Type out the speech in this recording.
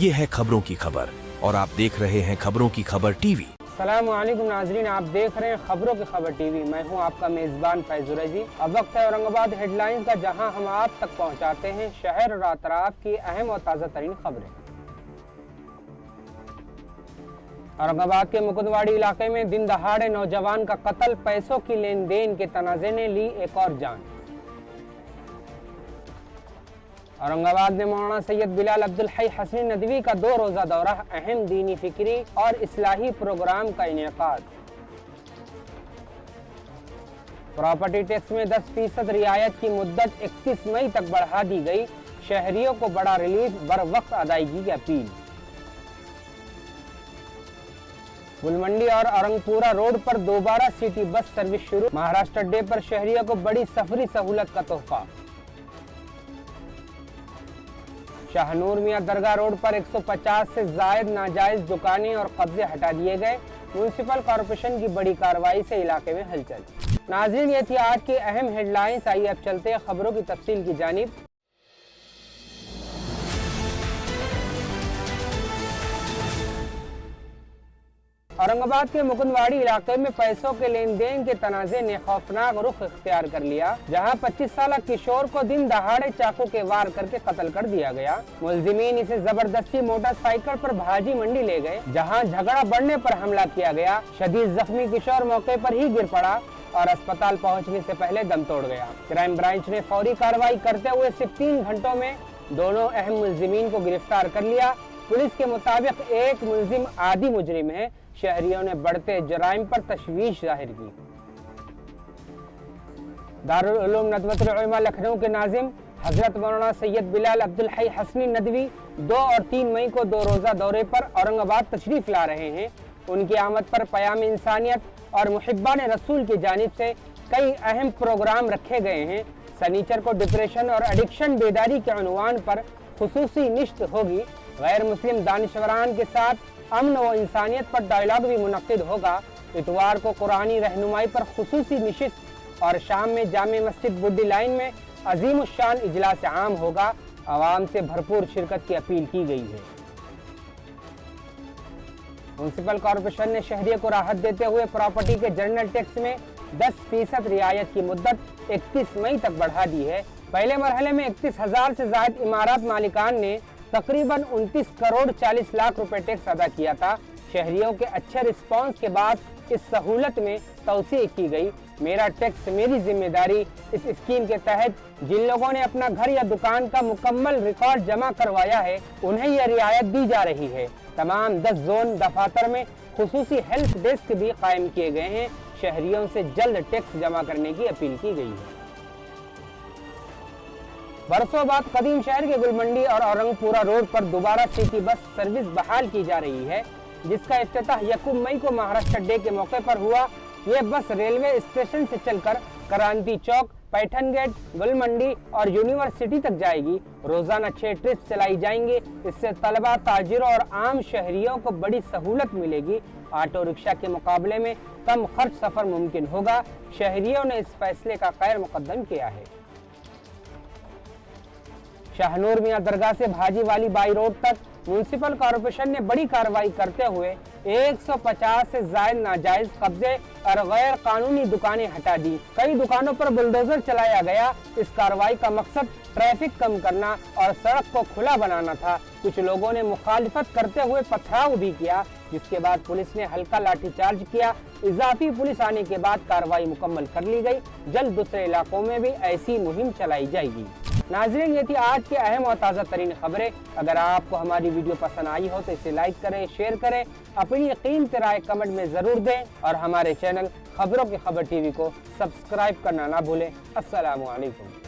ये है खबरों की खबर और आप देख रहे हैं खबरों की खबर टीवी। अस्सलामुअलैकुम नाज़रीन, आप देख रहे हैं खबरों की खबर टीवी। मैं हूं आपका मेज़बान फैज़ुर रज़ी। अब वक्त है औरंगाबाद हेडलाइंस का, जहां हम आप तक पहुंचाते हैं शहर और अतराफ की अहम और ताज़ा तरीन खबरें। औरंगाबाद के मुकुंदवाड़ी इलाके में दिन दहाड़े नौजवान का कत्ल, पैसों की लेन देन के तनाज़े ने ली एक और जान। औरंगाबाद में मौलाना सैयद बिलाल अब्दुल हई हसनी नदवी का 2 रोज़ा दौरा, अहम दीनी फिक्री और इस्लाही प्रोग्राम का इनेकाद। प्रॉपर्टी टैक्स में 10% रियायत की मुद्दत 31 मई तक बढ़ा दी गई, शहरियों को बड़ा रिलीफ, बर वक्त अदायगी की अपील। गुलमंडी और औरंगपुरा रोड पर दोबारा सिटी बस सर्विस शुरू, महाराष्ट्र डे पर शहरियों को बड़ी सफरी सहूलत का तोहफा। शाहनूर मियां दरगाह रोड पर 150 से जायद नाजायज दुकानें और कब्जे हटा दिए गए, म्युनिसिपल कॉर्पोरेशन की बड़ी कार्रवाई से इलाके में हलचल। नाज़रीन, ये थी आज की अहम हेडलाइंस। आइए अब चलते हैं खबरों की तफसील की जानिब। औरंगाबाद के मुकुंदवाड़ी इलाके में पैसों के लेन देन के तनाज़े ने खौफनाक रुख इख्तियार कर लिया, जहां 25 साल किशोर को दिन दहाड़े चाकू के वार करके कत्ल कर दिया गया। मुलजिमीन इसे जबरदस्ती मोटरसाइकिल पर भाजी मंडी ले गए, जहां झगड़ा बढ़ने पर हमला किया गया। शदीद जख्मी किशोर मौके पर ही गिर पड़ा और अस्पताल पहुंचने से पहले दम तोड़ गया। क्राइम ब्रांच ने फौरी कार्रवाई करते हुए सिर्फ 3 घंटों में दोनों अहम मुलजिमीन को गिरफ्तार कर लिया। पुलिस के मुताबिक एक मुलजिम आदि मुजरिम है। शहरियों ने बढ़ते जराइम पर तशवीश जाहिर की। दारुल उलूम नदवतुल उलमा लखनऊ के नाजिम हजरत मौलाना सैयद बिलाल अब्दुल हई हसनी नदवी 2 और 3 मई को 2 रोज़ा दौरे पर औरंगाबाद तशरीफ ला रहे हैं। उनकी आमद पर पयाम इंसानियत और मुहिब्बान रसूल की जानिब से कई अहम प्रोग्राम रखे गए हैं। सनीचर को डिप्रेशन और एडिक्शन बेदारी के उन्वान पर खुसूसी निश्त होगी। गैर मुस्लिम दानिशवरान के साथ अमन व इंसानियत पर डायलॉग भी मुनक्किद होगा। इतवार को कुरानी रहनुमाई पर खुसूसी निशिस्त और शाम में जामे मस्जिद बुड्डी लाइन में अजीम शान इजलास आम होगा। आवाम से भरपूर शिरकत की अपील की गई है। म्युनिसिपल कॉर्पोरेशन ने शहरियों को राहत देते हुए प्रॉपर्टी के जनरल टैक्स में 10% रियायत की मुद्दत 31 मई तक बढ़ा दी है। पहले मरहले में 31,000 से ज्यादा इमारत मालिकान ने तकरीबन 29 करोड़ 40 लाख रुपए टैक्स अदा किया था। शहरियों के अच्छे रिस्पांस के बाद इस सहूलत में तौसीह की गई। मेरा टैक्स मेरी जिम्मेदारी इस स्कीम के तहत जिन लोगों ने अपना घर या दुकान का मुकम्मल रिकॉर्ड जमा करवाया है, उन्हें यह रियायत दी जा रही है। तमाम 10 जोन दफातर में खुसूसी हेल्प डेस्क भी कायम किए गए हैं। शहरियों से जल्द टैक्स जमा करने की अपील की गई है। बरसों बाद कदीम शहर के गुलमंडी और औरंगपुरा रोड पर दोबारा सिटी बस सर्विस बहाल की जा रही है, जिसका इफ्तिताह 1 मई को महाराष्ट्र डे के मौके पर हुआ। ये बस रेलवे स्टेशन से चलकर क्रांति चौक, पैठन गेट, गुलमंडी और यूनिवर्सिटी तक जाएगी। रोजाना 6 ट्रिप चलाई जाएंगी। इससे तलबा, ताजिरों और आम शहरियों को बड़ी सहूलत मिलेगी। ऑटो रिक्शा के मुकाबले में कम खर्च सफर मुमकिन होगा। शहरियों ने इस फैसले का खैर मुकद्दम किया है। शाहनूर मियां दरगाह से भाजी वाली बाई रोड तक म्युनिसिपल कॉर्पोरेशन ने बड़ी कार्रवाई करते हुए 150 से ज्यादा नाजायज कब्जे और गैर कानूनी दुकानें हटा दी। कई दुकानों पर बुलडोजर चलाया गया। इस कार्रवाई का मकसद ट्रैफिक कम करना और सड़क को खुला बनाना था। कुछ लोगों ने मुखालिफत करते हुए पथराव भी किया, जिसके बाद पुलिस ने हल्का लाठीचार्ज किया। इजाफी पुलिस आने के बाद कार्रवाई मुकम्मल कर ली गई। जल्द दूसरे इलाकों में भी ऐसी मुहिम चलाई जाएगी। नाज़रीन, ये थी आज की अहम और ताज़ा तरीन खबरें। अगर आपको हमारी वीडियो पसंद आई हो तो इसे लाइक करें, शेयर करें, अपनी कीमती राय कमेंट में ज़रूर दें और हमारे चैनल खबरों की खबर टीवी को सब्सक्राइब करना ना भूलें। अस्सलामु अलैकुम।